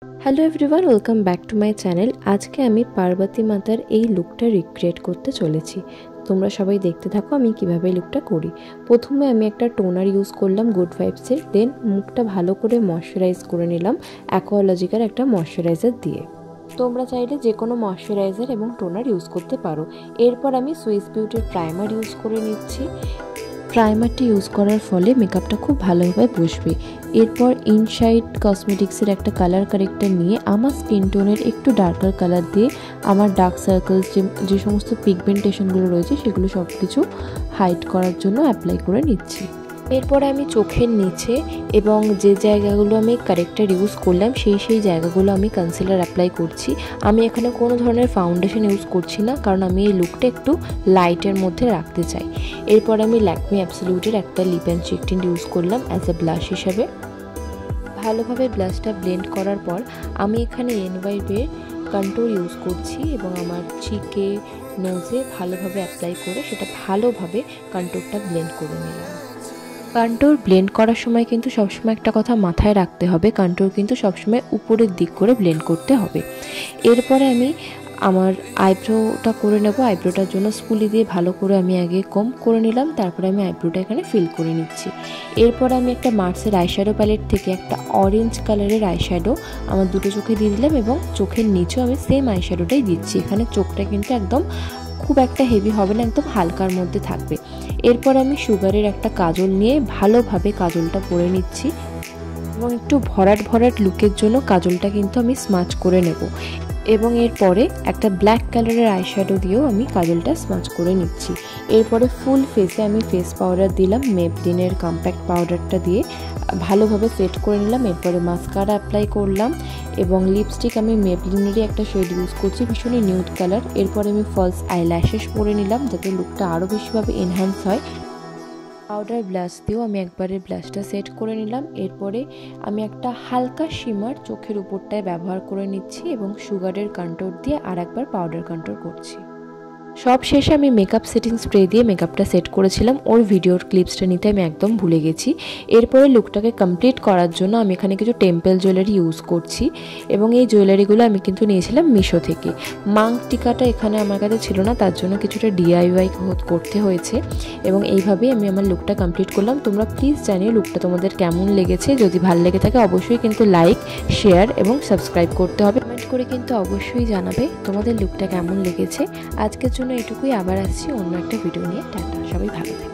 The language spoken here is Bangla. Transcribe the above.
Hello everyone, welcome back to my channel. আজকে আমি পার্বতী মাতার এই লুকটা রিক্রিয়েট করতে চলেছি। তোমরা সবাই দেখতে থাকো আমি কিভাবে লুকটা করি। প্রথমে আমি একটা টোনার ইউজ করলাম গুড ভাইবসের, দেন মুখটা ভালো করে ময়শ্চারাইজ করে নিলাম অ্যাকোয়ালজিকার একটা ময়শ্চারাইজার দিয়ে। তোমরা চাইলে যে কোনো ময়শ্চারাইজার এবং টোনার ইউজ করতে পারো। এরপর আমি সুইস বিউটির প্রাইমার ইউজ করে নিচ্ছি। প্রাইমারটি ইউজ করার ফলে মেকআপটা খুব ভালোভাবে বসবে। এরপর ইনসাইড কসমেটিক্সের একটা কালার কারেক্টার নিয়ে আমার স্কিন টোনের একটু ডার্কার কালার দিয়ে আমার ডার্ক সার্কেলস যে সমস্ত পিগমেন্টেশনগুলো রয়েছে সেগুলো সব কিছু হাইড করার জন্য অ্যাপ্লাই করে নিচ্ছি। এরপরে আমি চোখের নিচে এবং যে জায়গাগুলো আমি কারেক্টার ইউজ করলাম সেই জায়গাগুলো আমি কনসিলার অ্যাপ্লাই করছি। আমি এখানে কোনো ধরনের ফাউন্ডেশন ইউজ করছি না, কারণ আমি এই লুকটা একটু লাইটের মধ্যে রাখতে চাই। এরপর আমি ল্যাকমি অ্যাবসলিউটের একটা lip and cheek tint use করলাম অ্যাজ এ ব্লাশ হিসাবে। ভালোভাবে ব্লাশটা ব্লেন্ড করার পর আমি এখানে এনওয়াইবের কন্ট্রোল ইউজ করছি এবং আমার চিকে নোজে ভালোভাবে অ্যাপ্লাই করে সেটা ভালোভাবে কন্ট্রোলটা ব্লেন্ড করে নিলাম। কন্ট্রোল ব্লেন্ড করার সময় কিন্তু সবসময় একটা কথা মাথায় রাখতে হবে, কন্ট্রোল কিন্তু সবসময় উপরের দিক করে ব্লেন্ড করতে হবে। এরপরে আমি আমার আইব্রোটা করে নেব। আইব্রোটার জন্য স্পুলি দিয়ে ভালো করে আমি আগে কম করে নিলাম, তারপরে আমি আইব্রোটা এখানে ফিল করে নিচ্ছি। এরপর আমি একটা মার্সের আইশ্যাডো প্যালেট থেকে একটা অরেঞ্জ কালারের আইশ্যাডো আমার দুটো চোখে দিয়ে দিলাম এবং চোখের নিচেও আমি সেম আইশ্যাডোটাই দিচ্ছি। এখানে চোখটা কিন্তু একদম খুব একটা হেভি হবে না, একদম হালকার মধ্যে থাকবে। এরপর আমি সুগারের একটা কাজল নিয়ে ভালোভাবে কাজলটা পরে নিচ্ছি এবং একটু ভরাট ভরাট লুকের জন্য কাজলটা কিন্তু আমি স্মাচ করে নেব। এবং এরপরে একটা ব্ল্যাক কালারের আইশ্যাডো দিয়েও আমি কাজলটা স্মাচ করে নিচ্ছি। এরপরে ফুল ফেসে আমি ফেস পাউডার দিলাম, মেবলিনের কম্প্যাক্ট পাউডারটা দিয়ে ভালোভাবে সেট করে নিলাম। এরপরে মাস্কারা অ্যাপ্লাই করলাম এবং লিপস্টিক আমি মেবলিনেরই একটা শেড ইউজ করছি, ভীষণই নিউড কালার। এরপরে আমি ফলস আইল্যাশেস পরে নিলাম যাতে লুকটা আরও বেশিভাবে এনহ্যান্স হয়। পাউডার ব্লাশ দিয়েও আমি একবারে ব্লাশটা সেট করে নিলাম। এরপরে আমি একটা হালকা শিমার চোখের উপরটায় ব্যবহার করে নিচ্ছি এবং সুগারের কন্ট্রোল দিয়ে আর একবার পাউডার কন্ট্রোল করছি। সব শেষে আমি মেকআপ সেটিং স্প্রে দিয়ে মেকআপটা সেট করেছিলাম, ওর ভিডিওর ক্লিপসটা নিতে আমি একদম ভুলে গেছি। এরপরে লুকটাকে কমপ্লিট করার জন্য আমি এখানে কিছু টেম্পল জুয়েলারি ইউজ করছি এবং এই জুয়েলারিগুলো আমি কিন্তু নিয়েছিলাম মিশো থেকে। মাঙ্ক টিকাটা এখানে আমার কাছে ছিল না, তার জন্য কিছুটা ডিআইওয়াই করতে হয়েছে এবং এইভাবেই আমি আমার লুকটা কমপ্লিট করলাম। তোমরা প্লিজ জানিও লুকটা তোমাদের কেমন লেগেছে। যদি ভালো লেগে থাকে অবশ্যই কিন্তু লাইক, শেয়ার এবং সাবস্ক্রাইব করতে হবে। কমেন্ট করে কিন্তু অবশ্যই জানাবে তোমাদের লুকটা কেমন লেগেছে। আজকের জন্য এটুকুই, আবার আসছি অন্য একটা ভিডিও নিয়ে। টাটা, সবাই ভালো থাকবে।